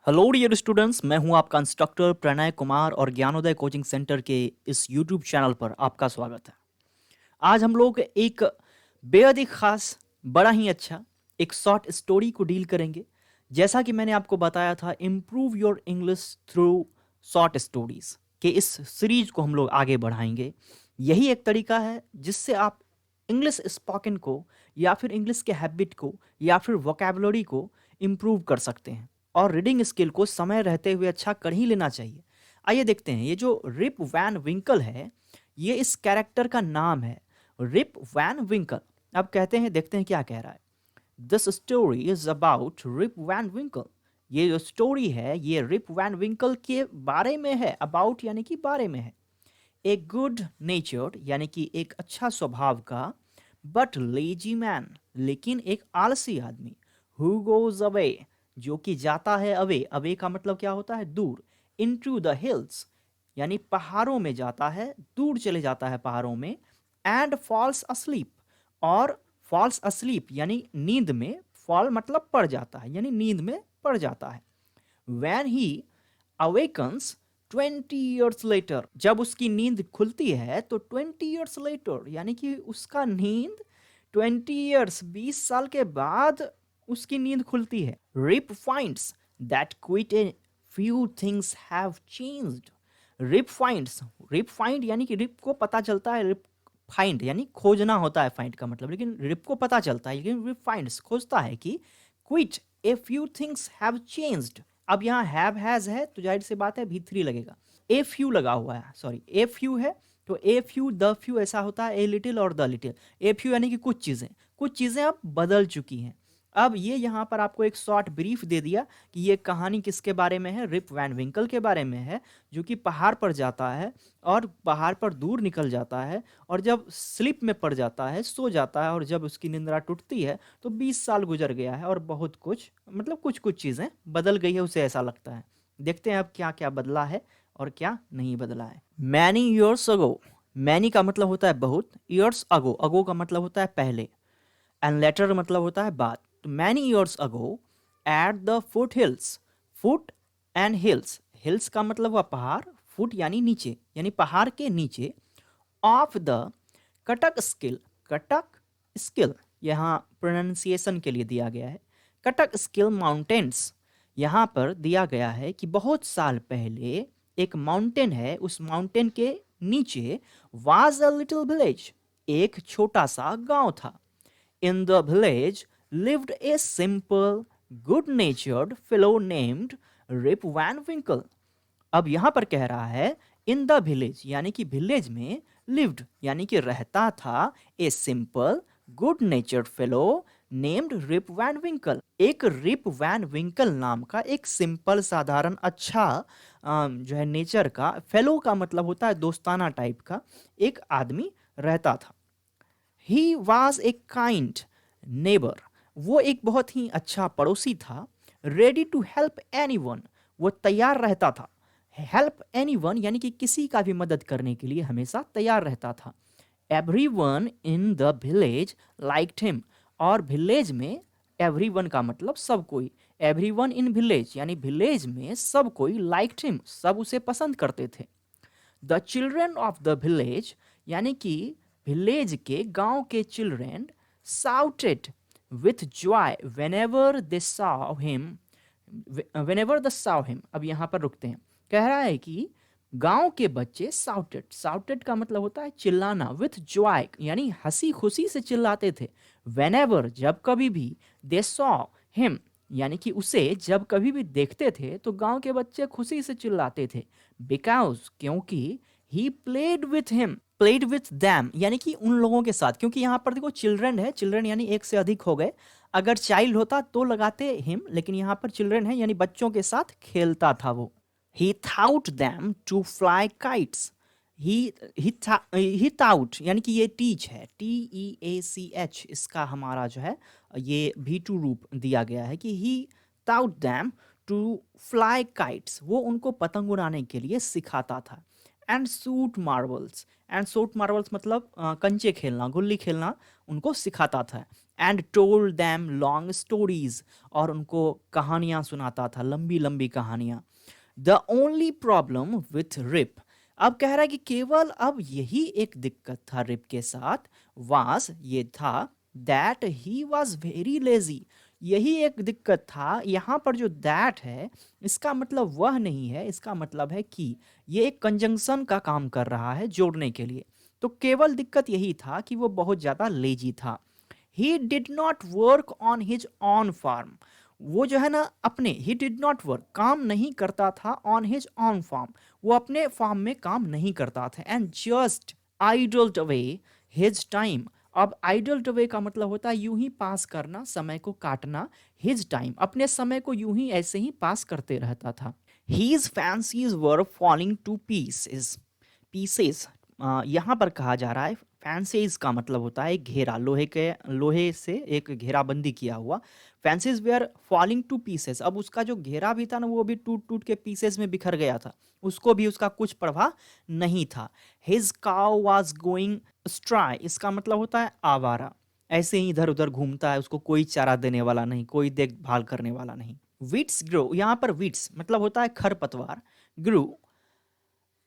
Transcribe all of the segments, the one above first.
Hello dear students, मैं हूं आपका इंस्ट्रक्टर प्रणय कुमार और ज्ञानोदय कोचिंग सेंटर के इस यूट्यूब चैनल पर आपका स्वागत है। आज हम लोग एक बेहद ही खास, बड़ा ही अच्छा एक शॉर्ट स्टोरी को डील करेंगे। जैसा कि मैंने आपको बताया था, improve your English through short stories के इस सीरीज को हम लोग आगे बढ़ाएंगे। यही एक तरीका है जिससे आप इंग्लिश स्पोकन को या फिर इंग्लिश के हैबिट को या फिर वोकेबलरी को इम्प्रूव कर सकते हैं और रीडिंग स्किल को समय रहते हुए अच्छा कर ही लेना चाहिए। आइए देखते हैं, ये जो रिप वैन विंकल है, ये इस कैरेक्टर का नाम है, रिप वैन विंकल। अब कहते हैं, देखते हैं क्या कह रहा है। This story is about Rip Van Winkle. ये जो स्टोरी है ये रिप वैन विंकल के बारे में है। अबाउट यानी कि बारे में है। ए गुड नेचर्ड यानी कि एक अच्छा स्वभाव का, बट लेजी मैन लेकिन एक आलसी आदमी, हु गोज अवे जो कि जाता है अवे। अवे का मतलब क्या होता है? दूर। इनटू द हिल्स यानी पहाड़ों में जाता है, दूर चले जाता है पहाड़ों में। एंड फॉल्स अस्लीप, और फॉल्स अस्लीप यानी नींद में, फॉल मतलब पड़ जाता है यानी नींद में पड़ जाता है। When he awakens 20 years later, जब उसकी नींद खुलती है तो 20 years लेटर यानी कि उसका नींद 20 years 20 साल के बाद उसकी नींद खुलती है। Rip finds that quite a few things have changed. Rip finds, Rip find यानी कि रिप को पता चलता है। रिप फाइंड यानी खोजना होता है, फाइंड का मतलब, लेकिन रिप को पता चलता है, लेकिन रिप फाइंड्स खोजता है कि quit a few things have changed. अब यहाँ हैव हैज है तो जाहिर सी बात है भी3 लगेगा। ए फ्यू लगा हुआ है, सॉरी ए फ्यू है तो ए फ्यू द फ्यू ऐसा होता है, ए लिटिल और द लिटिल। ए फ्यू यानी कि कुछ चीज़ें अब बदल चुकी हैं। अब ये यहाँ पर आपको एक शॉर्ट ब्रीफ दे दिया कि ये कहानी किसके बारे में है? रिप वैन विंकल के बारे में है, जो कि पहाड़ पर जाता है और पहाड़ पर दूर निकल जाता है, और जब स्लिप में पड़ जाता है, सो जाता है, और जब उसकी निंद्रा टूटती है तो 20 साल गुजर गया है और बहुत कुछ, मतलब कुछ कुछ चीज़ें बदल गई है, उसे ऐसा लगता है। देखते हैं अब क्या क्या बदला है और क्या नहीं बदला है। मैनी ईयर्स अगो, मैनी का मतलब होता है बहुत, ईयर्स अगो, अगो का मतलब होता है पहले, एंड लेटर मतलब होता है बाद। तो many years ago at the foot hills, foot and hills, hills का मतलब हुआ पहाड़, फुट यानी नीचे यानी पहाड़ के नीचे, of the Cuttack skill, Cuttack skill यहाँ प्रोनाउंसिएशन के लिए दिया गया है। कटक स्किल माउंटेन्स, यहाँ पर दिया गया है कि बहुत साल पहले एक माउंटेन है, उस माउंटेन के नीचे वाज अ लिटिल विलेज, एक छोटा सा गांव था। In the village lived a simple, good-natured fellow named Rip Van Winkle. अब यहाँ पर कह रहा है इन द विलेज यानी कि विलेज में, लिव्ड यानी कि रहता था, a simple good natured fellow named Rip Van Winkle, एक रिप वैन विंकल नाम का एक सिंपल साधारण अच्छा जो है नेचर का, फेलो का मतलब होता है दोस्ताना टाइप का, एक आदमी रहता था। He was a kind neighbour, वो एक बहुत ही अच्छा पड़ोसी था। Ready to help anyone, वो तैयार रहता था। हेल्प एनी वन यानी कि किसी का भी मदद करने के लिए हमेशा तैयार रहता था। Every one in the village liked him, और विलेज में एवरी वन का मतलब सब कोई, एवरी वन इन विलेज यानी विलेज में सब कोई लाइक्ड हिम, सब उसे पसंद करते थे। The children of the village यानी कि विलेज के, गांव के children, shouted with Joy whenever they saw him, whenever the saw him. अब यहाँ पर रुकते हैं। कह रहा है कि गांव के बच्चे साउटेड, साउटेड का मतलब होता है चिल्लाना, विथ जॉय यानी हंसी खुशी से चिल्लाते थे। वेनेवर जब कभी भी, दे सॉ हिम यानी कि उसे जब कभी भी देखते थे तो गांव के बच्चे खुशी से चिल्लाते थे। बिकॉज क्योंकि he played with him, played with them यानी कि उन लोगों के साथ, क्योंकि यहाँ पर देखो चिल्ड्रन है, चिल्ड्रन यानी एक से अधिक हो गए। अगर चाइल्ड होता तो लगाते हिम, लेकिन यहाँ पर चिल्ड्रन है यानी बच्चों के साथ खेलता था वो। He thought them to fly kites, he thought यानी कि ये टीच है, TEACH, इसका हमारा जो है ये V2 रूप दिया गया है कि he thought them to fly kites, वो उनको पतंग उड़ाने के लिए सिखाता था। And shoot marbles, and shoot marbles मतलब कंचे खेलना, गुल्ली खेलना उनको सिखाता था। And told them long stories, और उनको कहानियां सुनाता था, लंबी लंबी कहानियां। The only problem with Rip, अब कह रहा है कि केवल अब यही एक दिक्कत था रिप के साथ, वास ये था, that he was very lazy, यही एक दिक्कत था। यहाँ पर जो दैट है इसका मतलब वह नहीं है, इसका मतलब है कि ये एक कंजंक्शन का काम कर रहा है, जोड़ने के लिए। तो केवल दिक्कत यही था कि वो बहुत ज़्यादा लेजी था। He did not work on his own farm, वो जो है ना अपने, ही डिड नॉट वर्क, काम नहीं करता था, ऑन हिज ऑन फार्म, वो अपने फार्म में काम नहीं करता था। And just idled away his time, अब आइडल्ड अवे का मतलब होता है यूं ही पास करना, समय को काटना। हिज टाइम, अपने समय को यूं ही ऐसे ही पास करते रहता था। His fences were falling to pieces, pieces यहाँ पर कहा जा रहा है, फैंसीज का मतलब होता है घेरा, लोहे से एक घेराबंदी किया हुआ। Fences were falling to pieces, अब उसका जो घेरा भी था ना वो भी टूट टूट के पीसेस में बिखर गया था, उसको भी उसका कुछ प्रभाव नहीं था। हिज काउ वाज गोइंग स्ट्राई, इसका मतलब होता है आवारा, ऐसे ही इधर उधर घूमता है, उसको कोई चारा देने वाला नहीं, कोई देखभाल करने वाला नहीं। वीट्स ग्रो, यहाँ पर वीट्स मतलब होता है खरपतवार, ग्रू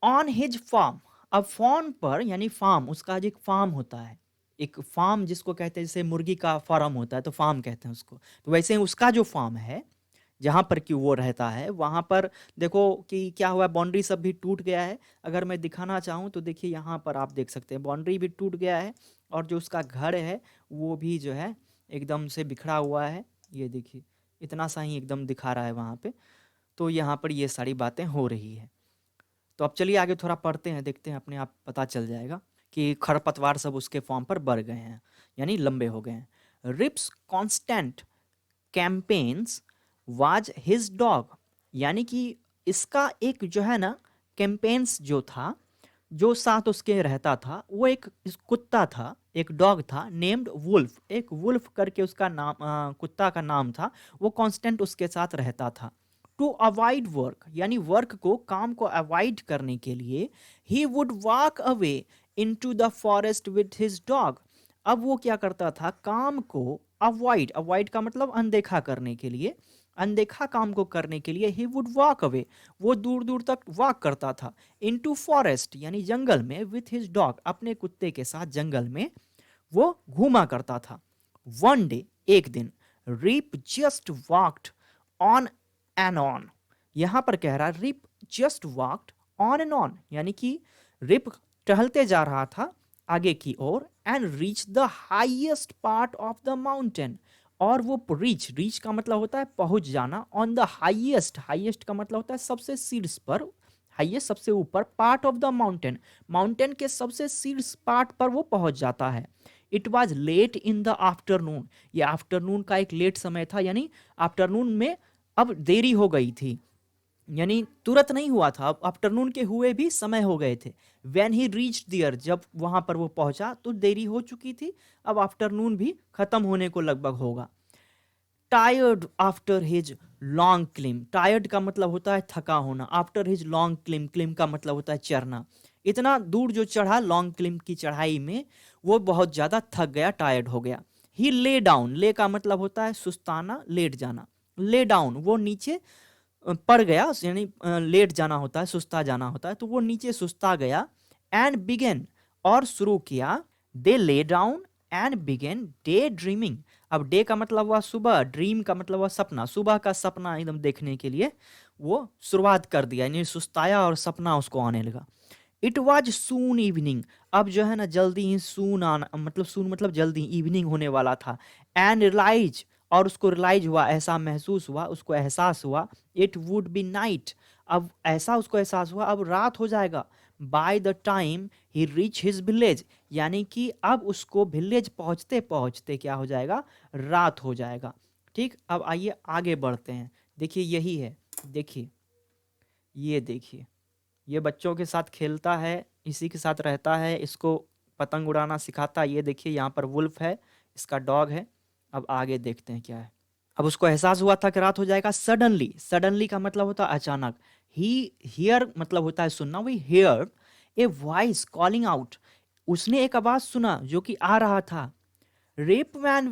ऑन हिज फार्म, अब फार्म पर यानी फार्म, उसका जो एक फार्म होता है, एक फार्म जिसको कहते हैं, जैसे मुर्गी का फार्म होता है तो फार्म कहते हैं उसको, तो वैसे ही उसका जो फार्म है जहाँ पर कि वो रहता है वहाँ पर देखो कि क्या हुआ, बाउंड्री सब भी टूट गया है। अगर मैं दिखाना चाहूँ तो देखिए यहाँ पर आप देख सकते हैं बाउंड्री भी टूट गया है, और जो उसका घर है वो भी जो है एकदम से बिखरा हुआ है। ये देखिए इतना सा ही एकदम दिखा रहा है वहाँ पे। तो यहाँ पर ये सारी बातें हो रही है। तो अब चलिए आगे थोड़ा पढ़ते हैं, देखते हैं, अपने आप पता चल जाएगा कि खरपतवार सब उसके फॉर्म पर बढ़ गए हैं, यानी लंबे हो गए हैं। Rip's constant companion was his dog, यानी कि इसका एक जो है ना कैंपेन्स जो था, जो साथ उसके रहता था, वो एक कुत्ता था, एक डॉग था नेम्ड वुल्फ, एक वुल्फ करके उसका नाम, कुत्ता का नाम था। वो कांस्टेंट उसके साथ रहता था। टू अवॉइड वर्क, यानी वर्क को, काम को अवॉइड करने के लिए, he would walk away into the forest with his dog, अब वो क्या करता था, काम को अवॉइड, अवॉइड का मतलब अनदेखा करने के लिए, अनदेखा काम को करने के लिए, ही वुड वॉक अवे, वो दूर दूर तक वॉक करता था, इनटू फॉरेस्ट यानी जंगल में, विथ हिज डॉग, अपने कुत्ते के साथ जंगल में वो घूमा करता था। वन डे, एक दिन, Rip just walked on and on, यहां पर कह रहा है Rip just walked on and on, यानी कि रिप टहलते जा रहा था आगे की ओर, and reach the highest part of the mountain, और वो रीच, रीच का मतलब होता है पहुंच जाना, ऑन द हाईएस्ट, हाईएस्ट का मतलब होता है सबसे शीर्ष पर, हाईएस्ट सबसे ऊपर, part of the mountain, mountain के सबसे शीर्ष पार्ट पर वो पहुंच जाता है। It was late in the afternoon, ये आफ्टरनून का एक लेट समय था, यानी आफ्टरनून में अब देरी हो गई थी, यानी तुरंत नहीं हुआ था, अब आफ्टरनून के हुए भी समय हो गए थे। व्हेन ही रीच दियर, जब वहां पर वो पहुंचा तो देरी हो चुकी थी, अब आफ्टरनून भी खत्म होने को लगभग होगा। Tired after his long climb, tired का मतलब होता है थका होना, after his long climb, climb का मतलब होता है चढ़ना, इतना दूर जो चढ़ा लॉन्ग क्लिम की चढ़ाई में, वो बहुत ज्यादा थक गया, टायर्ड हो गया। ही ले डाउन, ले का मतलब होता है सुस्ताना, लेट जाना, ले डाउन वो नीचे पड़ गया, यानी लेट जाना होता है, सुस्ता जाना होता है, तो वो नीचे सुस्ता गया। एंड बिगेन, और शुरू किया, they lay down and began daydreaming, अब डे का मतलब हुआ सुबह, ड्रीम का मतलब हुआ सपना, सुबह का सपना एकदम देखने के लिए वो शुरुआत कर दिया, यानी सुस्ताया और सपना उसको आने लगा। इट वॉज सून इवनिंग, अब जो है ना जल्दी ही सून आना, मतलब सून मतलब जल्दी, इवनिंग होने वाला था। एंड रियलाइज, और उसको रियलाइज हुआ, ऐसा महसूस हुआ, उसको एहसास हुआ, इट वुड बी नाइट, अब ऐसा उसको एहसास हुआ अब रात हो जाएगा। By the time he reach his village, यानी कि अब उसको विलेज पहुंचते पहुंचते क्या हो जाएगा, रात हो जाएगा। ठीक, अब आइए आगे बढ़ते हैं। देखिए यही है, देखिए ये देखिए, ये बच्चों के साथ खेलता है, इसी के साथ रहता है, इसको पतंग उड़ाना सिखाता है। ये देखिए यहाँ पर वुल्फ है, इसका डॉग है। अब आगे देखते हैं क्या है। अब उसको एहसास हुआ था कि रात हो जाएगा। सडनली, सडनली का मतलब होता है अचानक। ही हियर मतलब होता है सुनना, we hear a voice calling out, उसने एक आवाज सुना जो कि आ रहा था, रिप वैन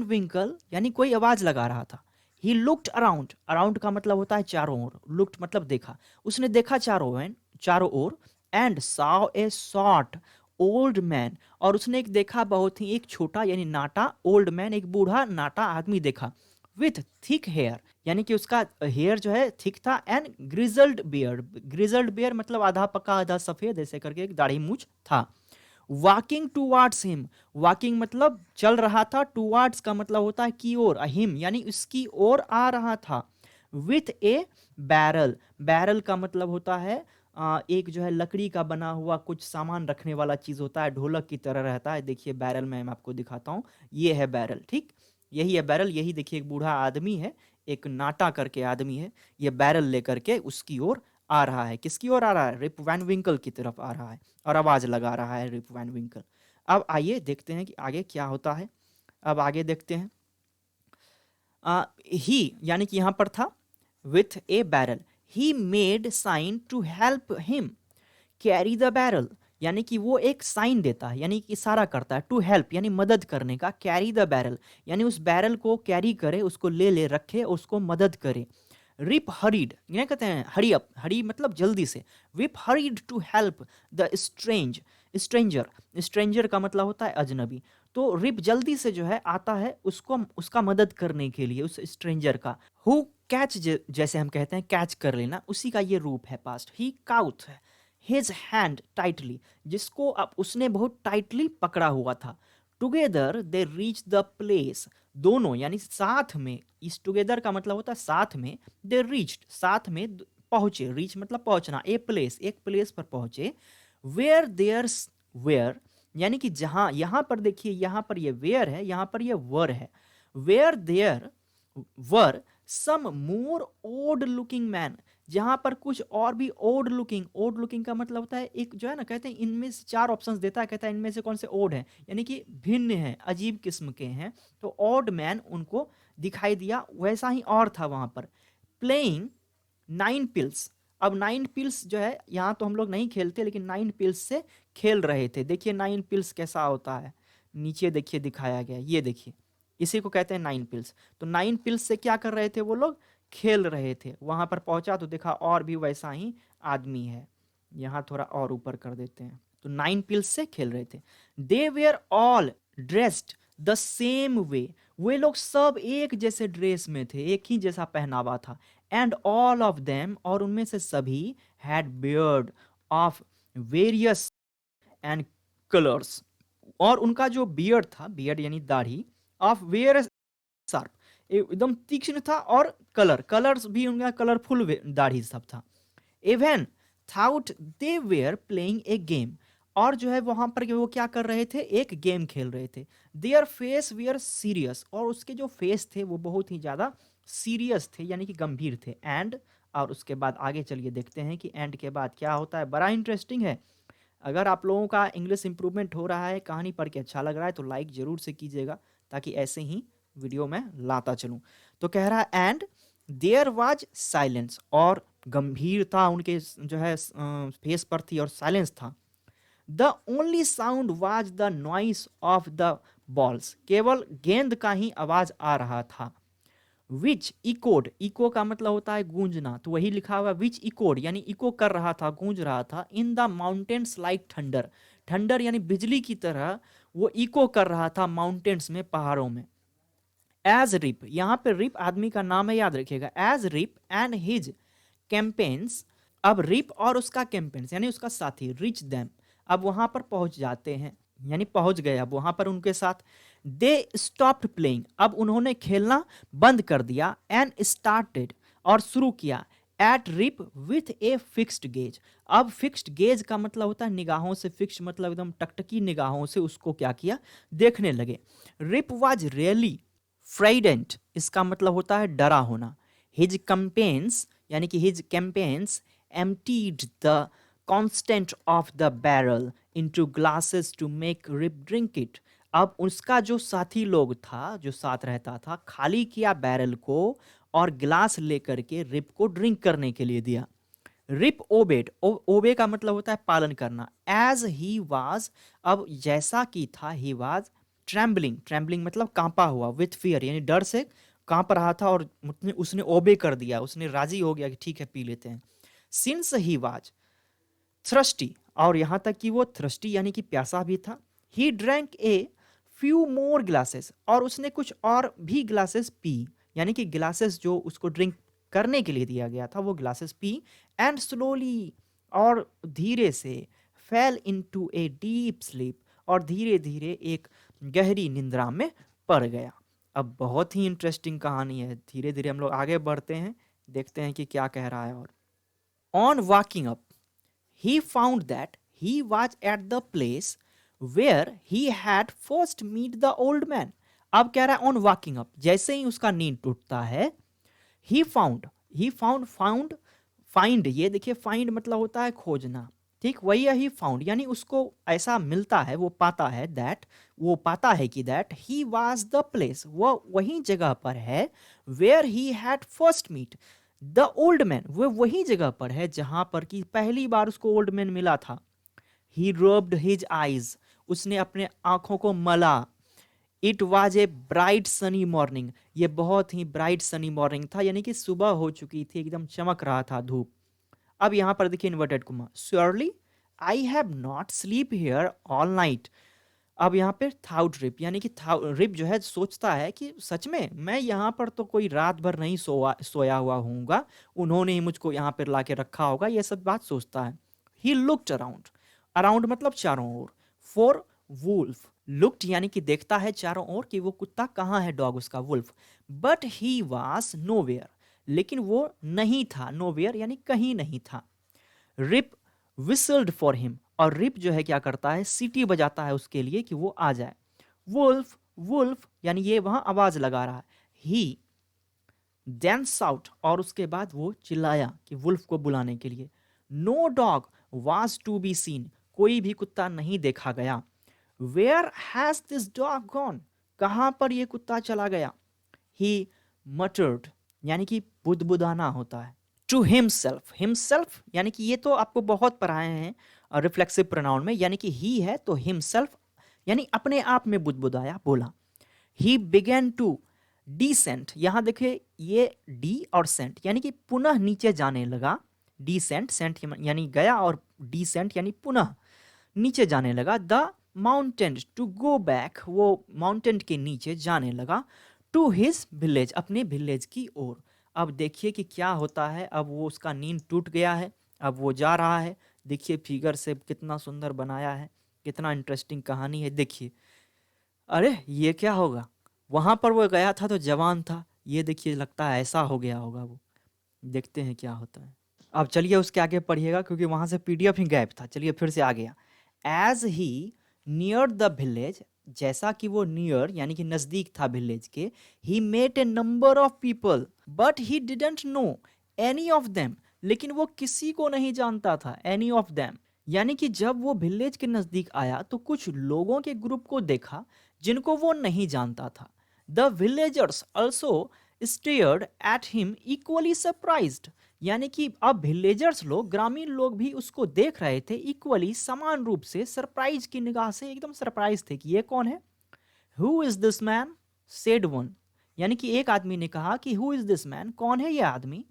विंकल यानी कोई आवाज लगा रहा था। ही लुक्ड अराउंड, अराउंड का मतलब होता है चारों ओर, लुक्ड मतलब देखा, उसने देखा चारों ओर, and saw a short old man, और उसने एक देखा बहुत ही एक छोटा यानी नाटा ओल्ड मैन, एक बूढ़ा नाटा आदमी देखा, विथ थिक हेयर यानी कि उसका हेयर जो है थिक था, and grizzled beard, grizzled beard मतलब आधा पका आधा सफेद ऐसे करके एक दाढ़ी मूछ था। वॉकिंग टूवर्ड्स हिम, वॉकिंग मतलब चल रहा था, टूवर्ड्स का मतलब होता है की ओर, हिम यानी उसकी ओर आ रहा था, विथ ए बैरल, बैरल का मतलब होता है एक जो है लकड़ी का बना हुआ कुछ सामान रखने वाला चीज होता है, ढोलक की तरह रहता है। देखिए बैरल मैं आपको दिखाता हूँ, ये है बैरल, ठीक, यही है बैरल। यही देखिए एक बूढ़ा आदमी है, एक नाटा करके आदमी है, ये बैरल लेकर के उसकी ओर आ रहा है। किसकी ओर आ रहा है? रिप वैन विंकल की तरफ आ रहा है और आवाज लगा रहा है रिप वैन विंकल। अब आइए देखते हैं कि आगे क्या होता है। अब आगे देखते हैं। ही यानी कि यहां पर था with A barrel, he made sign to help him carry the barrel, यानी कि वो एक साइन देता है यानी कि इशारा करता है, टू हेल्प यानी मदद करने का, कैरी द बैरल यानी उस बैरल को कैरी करे, उसको ले रखे, उसको मदद करे। रिप हरीड ये कहते हैं हरी अप, हरी मतलब जल्दी से, Rip hurried to help the stranger, stranger का मतलब होता है अजनबी। तो रिप जल्दी से जो है आता है उसको, उसका मदद करने के लिए, उस स्ट्रेंजर का। हु कैच, जैसे हम कहते हैं कैच कर लेना, उसी का ये रूप है पास्ट। ही काउथ है हिज हैंड टाइटली, जिसको अब उसने बहुत टाइटली पकड़ा हुआ था। Together they reach the place, दोनों यानी साथ में, इस टुगेदर का मतलब होता है साथ में, दे रीच्ड साथ में पहुंचे, रीच मतलब पहुंचना, ए प्लेस एक प्लेस पर पहुंचे, वेयर देयर, वेयर यानी कि जहां, यहां पर देखिए यहां पर ये वेयर है, यहां पर ये वर है, where there were some more odd looking man, जहां पर कुछ और भी ओड लुकिंग, ओड लुकिंग का मतलब होता है एक जो है ना, कहते हैं इनमें से चार ऑप्शंस देता है, कहता है इनमें से कौन से ओड है यानी कि भिन्न है, अजीब किस्म के हैं, तो ओड मैन उनको दिखाई दिया, वैसा ही और था वहां पर। प्लेइंग 9 पिल्स, अब 9 पिल्स जो है यहाँ तो हम लोग नहीं खेलते, लेकिन 9 पिल्स से खेल रहे थे। देखिए 9 पिल्स कैसा होता है, नीचे देखिए दिखाया गया, ये देखिए इसी को कहते हैं 9 पिल्स। तो 9 पिल्स से क्या कर रहे थे वो लोग? खेल रहे थे। वहां पर पहुंचा तो देखा और भी वैसा ही आदमी है, यहाँ थोड़ा और ऊपर कर देते हैं, तो 9 पिल्स से खेल रहे थे। They were all dressed the same way, वे लोग सब एक जैसे ड्रेस में थे, एक ही जैसा पहनावा था। एंड ऑल ऑफ देम, और उनमें से सभी, had beard of various and colours, और उनका जो बियर्ड था, बियर्ड यानी दाढ़ी, ऑफ वेरियस शार्प एकदम तीक्ष्ण था, और कलर्स भी उनका कलरफुल दाढ़ी सब था। Even though they were playing a game, और जो है वहां पर वो क्या कर रहे थे? एक गेम खेल रहे थे। देयर फेस वेयर सीरियस, और उसके जो फेस थे वो बहुत ही ज्यादा सीरियस थे यानी कि गंभीर थे। एंड, और उसके बाद आगे चलिए देखते हैं कि एंड के बाद क्या होता है, बड़ा इंटरेस्टिंग है। अगर आप लोगों का इंग्लिश इंप्रूवमेंट हो रहा है, कहानी पढ़ के अच्छा लग रहा है, तो लाइक जरूर से कीजिएगा, ताकि ऐसे ही वीडियो में लाता चलूं। तो कह रहा है एंड देयर वाज साइलेंस, और गंभीरता उनके जो है फेस पर थी, और साइलेंस था। The only sound was the noise of the balls, केवल गेंद का ही आवाज आ रहा था। विच इकोड, इको का मतलब होता है गूंजना, तो वही लिखा हुआ विच इकोड यानी इको कर रहा था, गूंज रहा था। In the mountains like thunder, thunder यानी बिजली की तरह वो इको कर रहा था माउंटेन्स में, पहाड़ों में। एज रिप, यहां पे रिप आदमी का नाम है, याद रखिएगा। As Rip and his companions, अब रिप और उसका कैंपेन्स यानी उसका साथी, रिच दैम, अब वहां पर पहुंच जाते हैं, यानी पहुंच गए अब वहां पर उनके साथ। दे स्टॉप्ड प्लेइंग, अब उन्होंने खेलना बंद कर दिया। एंड स्टार्टेड, और शुरू किया। At Rip with a fixed gaze, अब फिक्स्ड गेज का मतलब होता है निगाहों से, फिक्स्ड मतलब एकदम टकटकी निगाहों से उसको क्या किया? देखने लगे। रिप वाज रियली फ्राइडेंट, इसका मतलब होता है डरा होना। हिज कंपेन्स यानी कि his companions emptied the contents of the barrel into glasses to make Rip drink it, अब उसका जो साथी लोग था, जो साथ रहता था, खाली किया बैरल को और गिलास लेकर के रिप को ड्रिंक करने के लिए दिया। रिप ओबेड, ओबे का मतलब होता है पालन करना। एज ही वाज, अब जैसा कि था, ही वाज ट्रैम्बलिंग, ट्रैम्बलिंग मतलब कांपा हुआ, विथ फियर यानी डर से कांप रहा था, और उसने ओबे कर दिया, उसने राजी हो गया कि ठीक है पी लेते हैं। सिंस ही वाज थ्रस्टी, और यहाँ तक कि वो थ्रस्टी यानी कि प्यासा भी था। He drank a few more glasses, और उसने कुछ और भी ग्लासेस पी, यानी कि ग्लासेस जो उसको ड्रिंक करने के लिए दिया गया था वो ग्लासेस पी। एंड स्लोली, और धीरे से, fail into a deep sleep, और धीरे धीरे एक गहरी निंद्रा में पड़ गया। अब बहुत ही इंटरेस्टिंग कहानी है, धीरे धीरे हम लोग आगे बढ़ते हैं, देखते हैं कि क्या कह रहा है। और on walking up he found that he was at the place where he had first meet the old man। अब कह रहा है ऑन वॉकिंग अप, जैसे ही उसका नींद टूटता है, he found find, ये देखिए find मतलब होता है खोजना, ठीक, वही है he found, यानी उसको ऐसा मिलता है, वो पाता है that, वो पाता है कि that he was the place, वो वही जगह पर है, where he had first meet the old man, वो वही जगह पर है जहां पर कि पहली बार उसको ओल्ड मैन मिला था। ही rubbed हिज आईज, उसने अपने आंखों को मला। It was a bright sunny morning, ये बहुत ही ब्राइट सनी मॉर्निंग था, यानी कि सुबह हो चुकी थी, एकदम चमक रहा था धूप। अब यहां पर देखिए inverted coma, surely I have not sleep here all night. अब यहाँ पे थाउट रिप, यानी कि रिप जो है सोचता है कि सच में मैं यहाँ पर तो कोई रात भर नहीं सोया हुआ हूँगा, उन्होंने ही मुझको यहाँ पर ला के रखा होगा, ये सब बात सोचता है। ही लुक्ड अराउंड, अराउंड मतलब चारों ओर, फॉर वुल्फ, लुक्ड यानी कि देखता है चारों ओर कि वो कुत्ता कहाँ है, डॉग उसका, wolf. But he was nowhere, लेकिन वो नहीं था, नोवेयर यानी कहीं नहीं था। रिप विसल्ड फॉर हिम, और रिप जो है क्या करता है, सीटी बजाता है उसके लिए कि वो आ जाए। वुल्फ वुल्फ यानी ये वहां आवाज लगा रहा है। ही देन साउट, और उसके बाद वो चिल्लाया कि वुल्फ को बुलाने के लिए। No dog was to be seen, कोई भी कुत्ता नहीं देखा गया। Where has this dog gone, कहां पर ये कुत्ता चला गया। ही मटर्ड, यानी कि बुदबुदाना होता है। टू हिमसेल्फ, हिमसेल्फ यानी कि ये तो आपको बहुत पढ़ाए हैं रिफ्लेक्सिव प्रोनाउन में, यानी कि ही है तो हिमसेल्फ यानी अपने आप में बुदबुदाया, बोला। ही बिगेन टू डिसेंट, यहां देखिए ये डी और सेंट यानी कि पुनः नीचे जाने लगा। डिसेंट, सेंट यानी गया, और डिसेंट यानी पुनः नीचे जाने लगा। The mountain, to go back, वो माउंटेन के नीचे जाने लगा। टू हिज विलेज, अपने विलेज की ओर। अब देखिए कि क्या होता है, अब वो उसका नींद टूट गया है, अब वो जा रहा है। देखिए फिगर से कितना सुंदर बनाया है, कितना इंटरेस्टिंग कहानी है। देखिए अरे ये क्या होगा, वहां पर वो गया था तो जवान था, ये देखिए लगता है ऐसा हो गया होगा वो। देखते हैं क्या होता है। अब चलिए उसके आगे पढ़िएगा, क्योंकि वहां से पीडीएफ ही गायब था। चलिए फिर से आ गया। As he near the village, जैसा कि वो नियर यानी कि नजदीक था विलेज के, he met a number of people but he didn't know any of them, लेकिन वो किसी को नहीं जानता था, एनी ऑफ देम। यानी कि जब वो विलेज के नजदीक आया तो कुछ लोगों के ग्रुप को देखा जिनको वो नहीं जानता था। The villagers also stared at him equally surprised, यानी कि अब विलेजर्स लोग, ग्रामीण लोग भी उसको देख रहे थे इक्वली, समान रूप से, सरप्राइज की निगाह से, एकदम सरप्राइज थे कि ये कौन है। Who is this man, said one, यानी कि एक आदमी ने कहा कि हु इज दिस मैन, कौन है ये आदमी।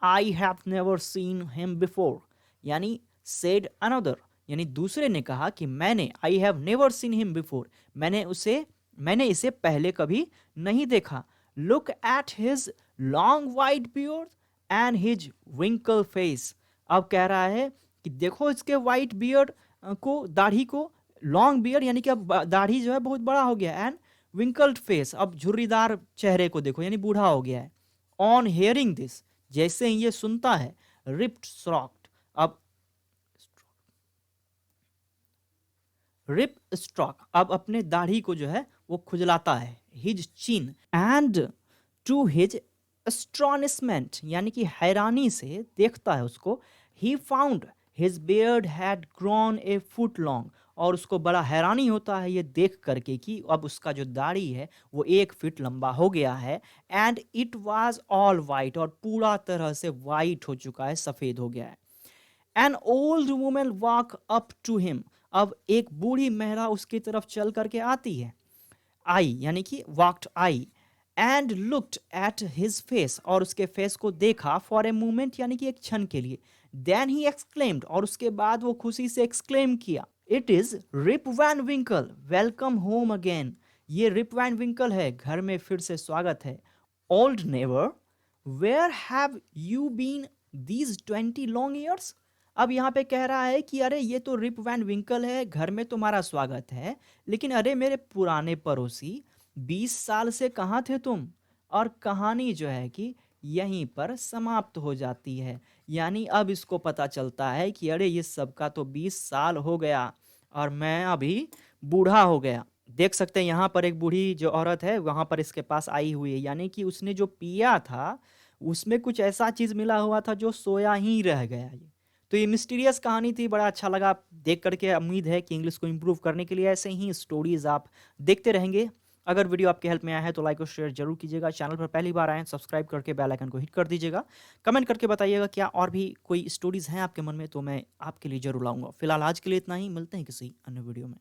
I have never seen him before, यानी सेड अनदर, यानी दूसरे ने कहा कि मैंने, I have never seen him before, मैंने इसे पहले कभी नहीं देखा। Look at his long white beard and his wrinkle face, अब कह रहा है कि देखो इसके वाइट बियर्ड को, दाढ़ी को, लॉन्ग बियर्ड यानी कि अब दाढ़ी जो है बहुत बड़ा हो गया, एंड विंकल्ड फेस, अब झुर्रीदार चेहरे को देखो, यानी बूढ़ा हो गया है। ऑन हेयरिंग दिस, जैसे ही ये सुनता है, रिप्ड स्ट्रॉक्ड, अब रिप स्ट्रॉक, अब अपने दाढ़ी को जो है वो खुजलाता है। His chin and to his astonishment, यानी कि हैरानी से देखता है उसको। He found his beard had grown a foot long, और उसको बड़ा हैरानी होता है ये देख करके कि अब उसका जो दाढ़ी है वो 1 फीट लंबा हो गया है। And it was all white, और पूरा तरह से वाइट हो चुका है, सफेद हो गया है। An old woman walk up to him, अब एक बूढ़ी महिला उसकी तरफ चल करके आती है। आई यानी कि walked I and looked at his face, और उसके फेस को देखा फॉर ए मोमेंट यानी कि एक क्षण के लिए। देन ही एक्सक्लेम्ड, और उसके बाद वो खुशी से एक्सक्लेम किया, it is Rip Van Winkle, welcome home again. ये रिप वैन विंकल है, घर में फिर से स्वागत है। Old neighbour, where have you been these 20 long years. अब यहाँ पे कह रहा है कि अरे ये तो रिप वैन विंकल है, घर में तुम्हारा स्वागत है, लेकिन अरे मेरे पुराने पड़ोसी 20 साल से कहाँ थे तुम। और कहानी जो है कि यहीं पर समाप्त हो जाती है। यानी अब इसको पता चलता है कि अरे ये सबका तो 20 साल हो गया और मैं अभी बूढ़ा हो गया। देख सकते हैं यहाँ पर एक बूढ़ी जो औरत है वहाँ पर इसके पास आई हुई है, यानी कि उसने जो पिया था उसमें कुछ ऐसा चीज़ मिला हुआ था जो सोया ही रह गया ये। तो ये मिस्टीरियस कहानी थी, बड़ा अच्छा लगा देख करके। उम्मीद है कि इंग्लिश को इम्प्रूव करने के लिए ऐसे ही स्टोरीज आप देखते रहेंगे। अगर वीडियो आपके हेल्प में आया है तो लाइक और शेयर जरूर कीजिएगा। चैनल पर पहली बार आए हैं सब्सक्राइब करके बेल आइकन को हिट कर दीजिएगा। कमेंट करके बताइएगा क्या और भी कोई स्टोरीज हैं आपके मन में, तो मैं आपके लिए जरूर लाऊंगा। फिलहाल आज के लिए इतना ही, मिलते हैं किसी अन्य वीडियो में।